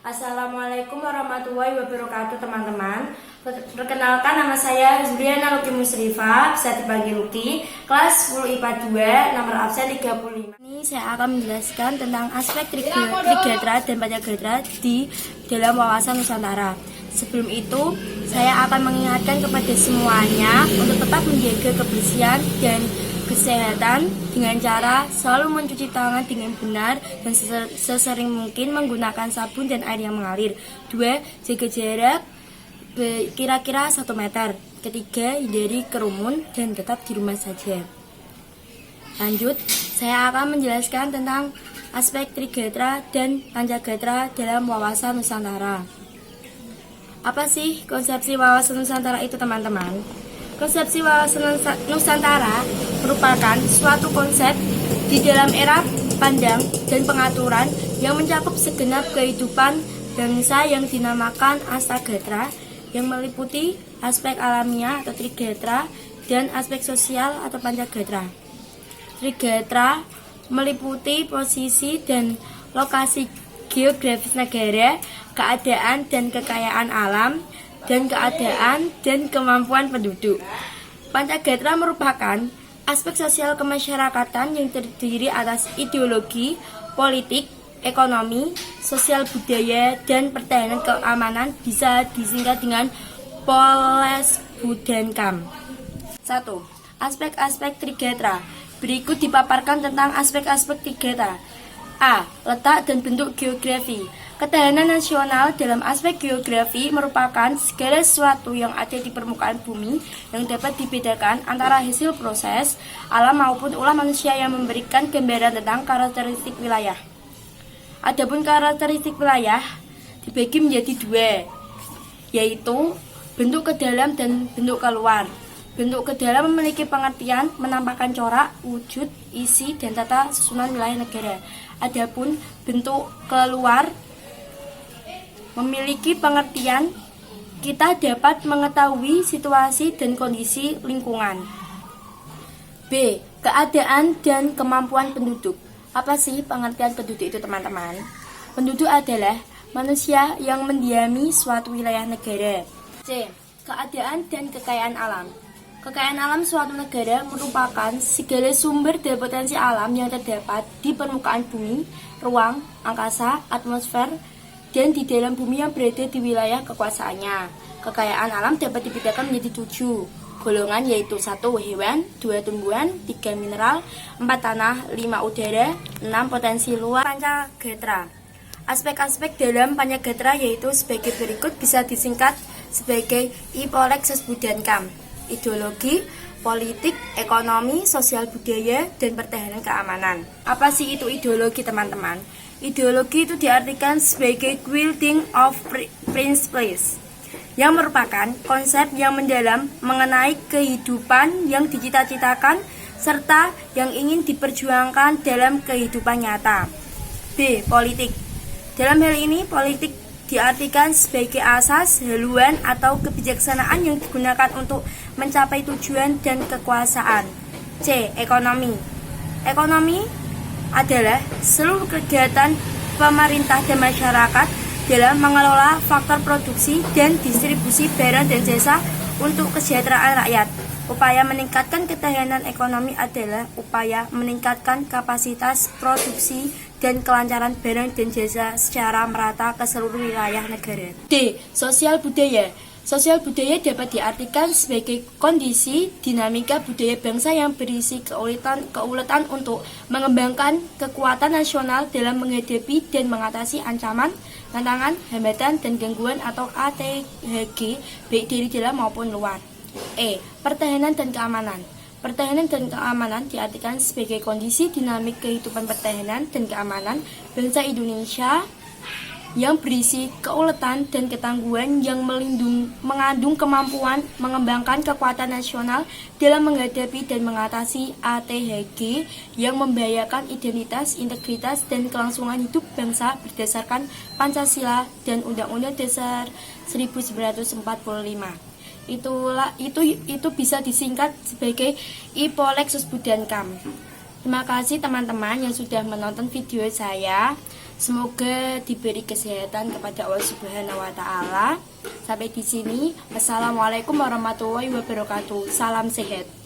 Assalamualaikum warahmatullahi wabarakatuh teman-teman. Perkenalkan, nama saya Zuriana Luki Musrifa, bisa dipanggil Luki, kelas 10 IPA 2, nomor absen 35. Ini saya akan menjelaskan tentang aspek trigonometri dan pancagotra di dalam wawasan Nusantara. Sebelum itu, saya akan mengingatkan kepada semuanya untuk tetap menjaga kebersihan dan kesehatan dengan cara selalu mencuci tangan dengan benar dan sesering mungkin menggunakan sabun dan air yang mengalir. 2. Jaga jarak kira-kira 1 meter. Ketiga, hindari kerumun dan tetap di rumah saja. Lanjut, saya akan menjelaskan tentang aspek trigonometri dan pancagotra dalam wawasan Nusantara. Apa sih konsepsi wawasan Nusantara itu, teman-teman? Konsepsi wawasan Nusantara merupakan suatu konsep di dalam era pandang dan pengaturan yang mencakup segenap kehidupan bangsa yang dinamakan astagotra, yang meliputi aspek alamiah atau trigonometri dan aspek sosial atau pancagotra. Trigonometri meliputi posisi dan lokasi geografis negara, keadaan dan kekayaan alam, dan keadaan dan kemampuan penduduk. Pancagotra merupakan aspek sosial kemasyarakatan yang terdiri atas ideologi, politik, ekonomi, sosial budaya, dan pertahanan keamanan, bisa disingkat dengan Polesbudankam. 1. Aspek-aspek trigonometri. Berikut dipaparkan tentang aspek-aspek trigonometri. A. Letak dan bentuk geografi. Ketahanan nasional dalam aspek geografi merupakan segala sesuatu yang ada di permukaan bumi yang dapat dibedakan antara hasil proses alam maupun ulah manusia yang memberikan gambaran tentang karakteristik wilayah. Adapun karakteristik wilayah dibagi menjadi 2, yaitu bentuk ke dalam dan bentuk keluar. Bentuk ke dalam memiliki pengertian menampakkan corak, wujud, isi, dan tata susunan wilayah negara. Adapun bentuk keluar memiliki pengertian kita dapat mengetahui situasi dan kondisi lingkungan. B. Keadaan dan kemampuan penduduk. Apa sih pengertian penduduk itu, teman-teman? Penduduk adalah manusia yang mendiami suatu wilayah negara. C. Keadaan dan kekayaan alam. Kekayaan alam suatu negara merupakan segala sumber dan potensi alam yang terdapat di permukaan bumi, ruang, angkasa, atmosfer, dan di dalam bumi yang berada di wilayah kekuasaannya. Kekayaan alam dapat dibedakan menjadi 7 golongan, yaitu 1. Hewan, 2. Tumbuhan, 3. Mineral, 4. Tanah, 5. Udara, 6. Potensi luar. Pancagotra. Aspek-aspek dalam pancagotra yaitu sebagai berikut, bisa disingkat sebagai Polesbudankam. Ideologi, politik, ekonomi, sosial budaya, dan pertahanan keamanan. Apa sih itu ideologi, teman-teman? Ideologi itu diartikan sebagai guiding of principles, yang merupakan konsep yang mendalam mengenai kehidupan yang dicita-citakan serta yang ingin diperjuangkan dalam kehidupan nyata. B. Politik. Dalam hal ini, politik diartikan sebagai asas, haluan, atau kebijaksanaan yang digunakan untuk mencapai tujuan dan kekuasaan. C. Ekonomi. Ekonomi adalah seluruh kegiatan pemerintah dan masyarakat dalam mengelola faktor produksi dan distribusi barang dan jasa untuk kesejahteraan rakyat. Upaya meningkatkan ketahanan ekonomi adalah upaya meningkatkan kapasitas produksi dan kelancaran barang dan jasa secara merata ke seluruh wilayah negara. D. Sosial budaya. Sosial budaya dapat diartikan sebagai kondisi dinamika budaya bangsa yang berisi keuletan untuk mengembangkan kekuatan nasional dalam menghadapi dan mengatasi ancaman, tantangan, hambatan, dan gangguan atau ATHG baik dari dalam maupun luar. E. Pertahanan dan keamanan. Pertahanan dan keamanan diartikan sebagai kondisi dinamik kehidupan pertahanan dan keamanan bangsa Indonesia yang berisi keuletan dan ketangguhan yang mengandung kemampuan mengembangkan kekuatan nasional dalam menghadapi dan mengatasi ATHG yang membahayakan identitas, integritas, dan kelangsungan hidup bangsa berdasarkan Pancasila dan Undang-Undang Dasar 1945. Itu bisa disingkat sebagai Polesbudankam. Terima kasih teman-teman yang sudah menonton video saya. Semoga diberi kesehatan kepada Allah Subhanahu wa taala. Sampai di sini. Wassalamualaikum warahmatullahi wabarakatuh. Salam sehat.